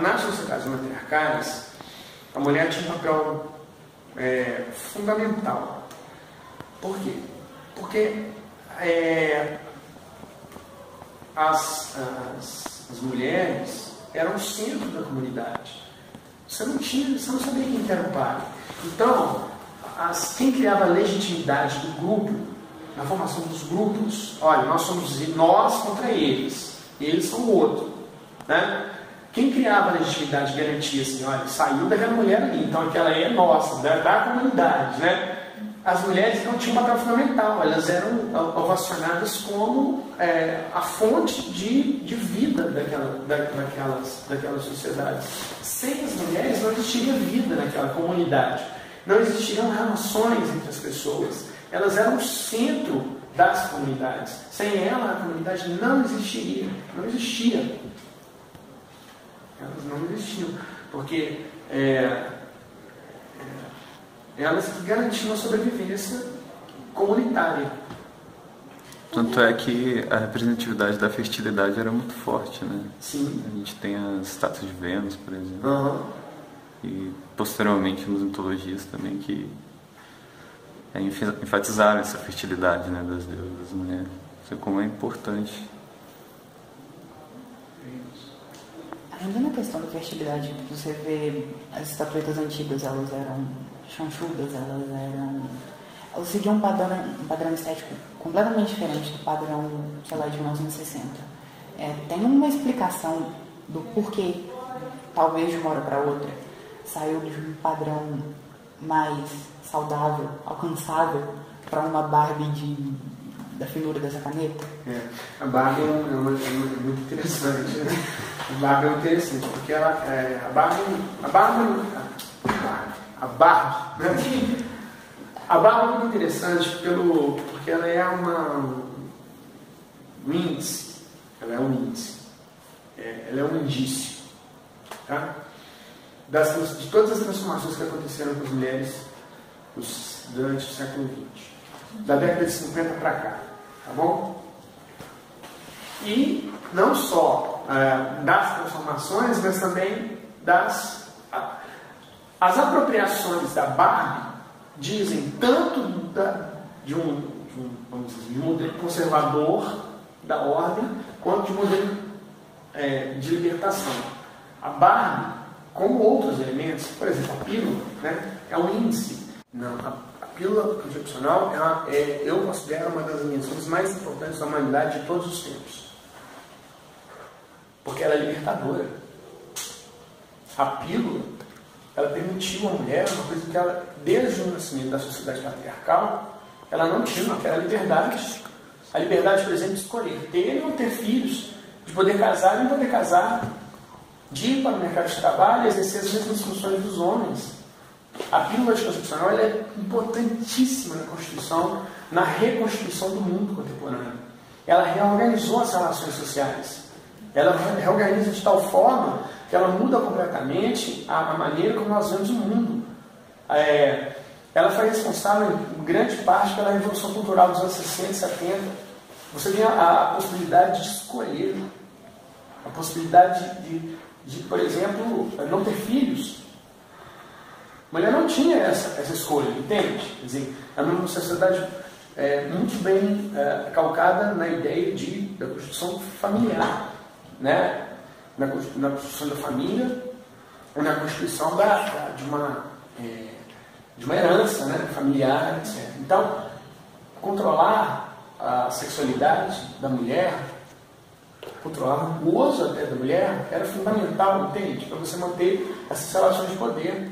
nas sociedades matriarcais, a mulher tinha um papel fundamental. Por quê? Porque as mulheres eram o centro da comunidade. Você não sabia quem era o pai. Então, quem criava a legitimidade do grupo, na formação dos grupos, olha, nós somos nós contra eles são o outro, né? Quem criava a legitimidade garantia assim, olha, saiu daquela mulher ali, então aquela é nossa, da comunidade, né? As mulheres não tinham um papel fundamental, elas eram ovacionadas como a fonte de vida daquelas sociedades. Sem as mulheres não existiria vida naquela comunidade, não existiriam relações entre as pessoas, elas eram o centro das comunidades. Sem ela, a comunidade não existiria, não existia. Elas não existiam, porque elas que garantiam a sobrevivência comunitária. Tanto é que a representatividade da fertilidade era muito forte, né? Sim. A gente tem as estátuas de Vênus, por exemplo. Uhum. E posteriormente nas mitologias também que enfatizaram essa fertilidade, né, das deusas, das mulheres. Isso é como é importante. Ainda na questão da fertilidade, você vê as estatuetas antigas, elas eram chanchudas, elas seguiam um padrão estético completamente diferente do padrão, sei lá, de 1960. Tem uma explicação do porquê, talvez de uma hora para outra, saiu de um padrão mais saudável, alcançável, para uma Barbie da finura dessa caneta? A Barbie é muito interessante, né? A Barbie é interessante, porque a Barbie é muito interessante porque ela é um índice, ela é um indício, tá? De todas as transformações que aconteceram com as mulheres durante o século XX, da década de 50 para cá, tá bom? E não só das transformações, mas também as apropriações da Barbie dizem tanto de um modelo conservador da ordem, quanto de um modelo de libertação. A Barbie, como outros elementos, por exemplo, a pílula, né, é um índice. Não, a pílula anticoncepcional eu considero uma das invenções mais importantes da humanidade de todos os tempos. Porque ela é libertadora. A pílula, ela permitiu à mulher uma coisa que ela, desde o nascimento da sociedade patriarcal, ela não tinha, que era a liberdade. A liberdade, por exemplo, de escolher ter ou não ter filhos, de poder casar e não poder casar, de ir para o mercado de trabalho e exercer as mesmas funções dos homens. A pílula anticoncepcional ela é importantíssima na Constituição, na reconstituição do mundo contemporâneo. Ela reorganizou as relações sociais. Ela reorganiza de tal forma que ela muda completamente a maneira como nós vemos o mundo. Ela foi responsável, em grande parte, pela Revolução Cultural dos anos 60 e 70. Você tem a possibilidade de escolher, a possibilidade de, por exemplo, não ter filhos. A mulher não tinha essa escolha, entende? Quer dizer, é uma sociedade muito bem calcada na ideia da construção familiar, né? Na construção da família, na constituição de uma herança, né, familiar, etc. Então, controlar a sexualidade da mulher, controlar o gozo até da mulher, era fundamental, entende? Para você manter essas relações de poder.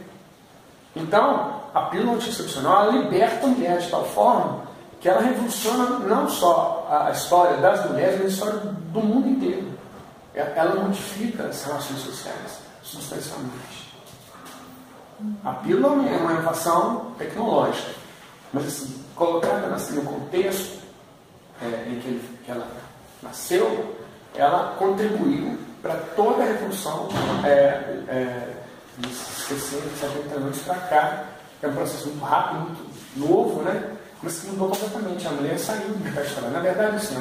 Então, a pílula anticoncepcional liberta a mulher de tal forma que ela revoluciona não só a história das mulheres, mas a história do mundo inteiro. Ela modifica as relações sociais substancialmente. A pílula é uma inovação tecnológica, mas assim, colocada no contexto em que ela nasceu, ela contribuiu para toda a revolução de 60, 70 anos para cá, que é um processo muito rápido, muito novo, né? Mas que mudou completamente. A mulher saiu do mercado de trabalho. Na verdade, assim,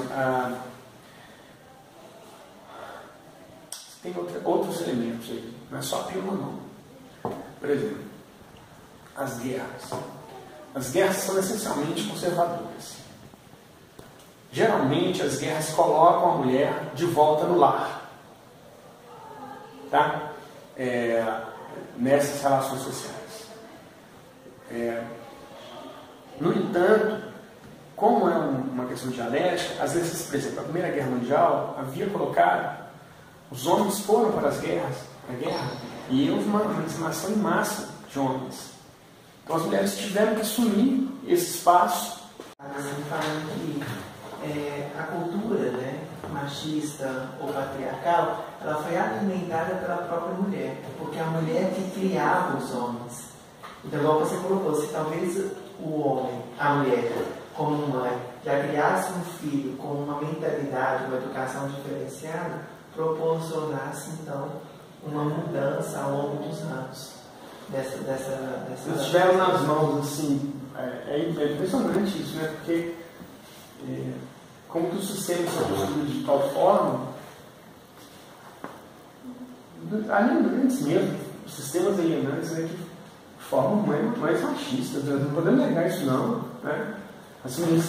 tem outros elementos aí, não é só a pílula não. Por exemplo, as guerras. As guerras são essencialmente conservadoras. Geralmente as guerras colocam a mulher de volta no lar, tá? Nessas relações sociais. No entanto, como é uma questão dialética, às vezes, por exemplo, a Primeira Guerra Mundial havia colocado, os homens foram para a guerra, e houve uma dizimation em massa de homens. Então as mulheres tiveram que assumir esse espaço. Falando que a cultura, né, machista ou patriarcal, ela foi alimentada pela própria mulher, porque a mulher que criava os homens. Então, igual você colocou, se talvez o homem, a mulher, como mãe, já criasse um filho com uma mentalidade, uma educação diferenciada, proporcionasse então uma mudança ao longo dos anos. Eles tiveram nas mãos, assim, é impressionante isso, né? Porque como que o sistema se construiu de tal forma, alienantes mesmo, os sistemas alienantes, né, que formam mais machistas, né? Não podemos negar isso não, né? As meninas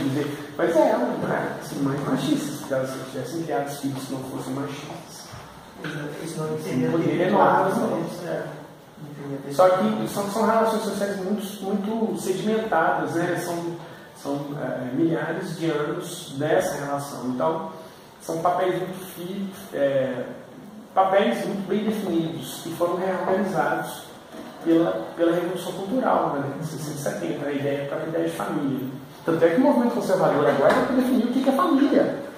dizer, mas assim, mais machistas, se elas tivessem criado filhos que não fossem machistas. Isso não teria Só que são relações sociais muito sedimentadas, né? São milhares de anos dessa relação. Então, são papéis muito bem definidos que foram reorganizados pela Revolução Cultural, né? Em 1970, a própria ideia de família. Tanto é que o movimento conservador agora vai definir o que é família.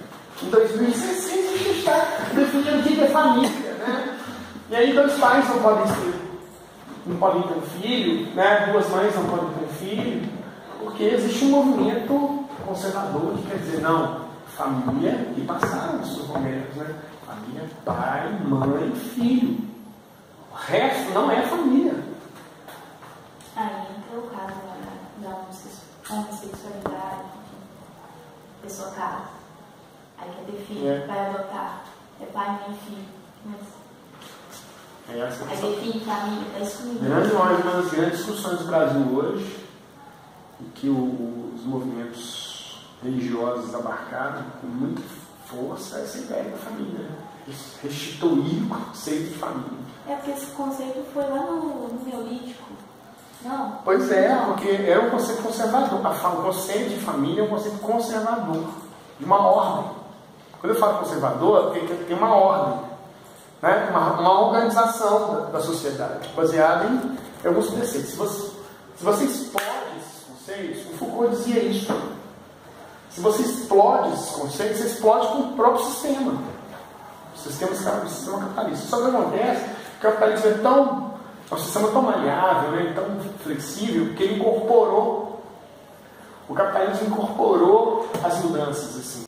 Em 2016 a gente está definindo o que é família, né? E aí 2 pais não podem ter um filho, né? 2 mães não podem ter um filho, porque existe um movimento conservador que quer dizer, não, família, e passaram esses momentos, né? Família, pai, mãe, filho. O resto não é família. Aí entra o caso da homossexualidade, pessoa casa, aí quer ter filho, vai adotar, é pai, mãe e filho, mas aí define família, está excluído. Uma das grandes discussões do Brasil hoje, e que os movimentos religiosos abarcaram com muita força, é essa ideia da família, né? Restituir o conceito de família. É porque esse conceito foi lá no Neolítico, não? Pois porque é um conceito conservador. O conceito de família é um conceito conservador, de uma ordem. Quando eu falo conservador, tem uma ordem, né? Uma organização da sociedade, baseada em alguns preceitos. Se você explode esses conceitos, o Foucault dizia isso. Se você explode esses conceitos, você explode com o próprio sistema. O sistema capitalista. Só que acontece que o capitalismo é um sistema tão maleável, né, tão flexível, que ele o capitalismo incorporou as mudanças, assim.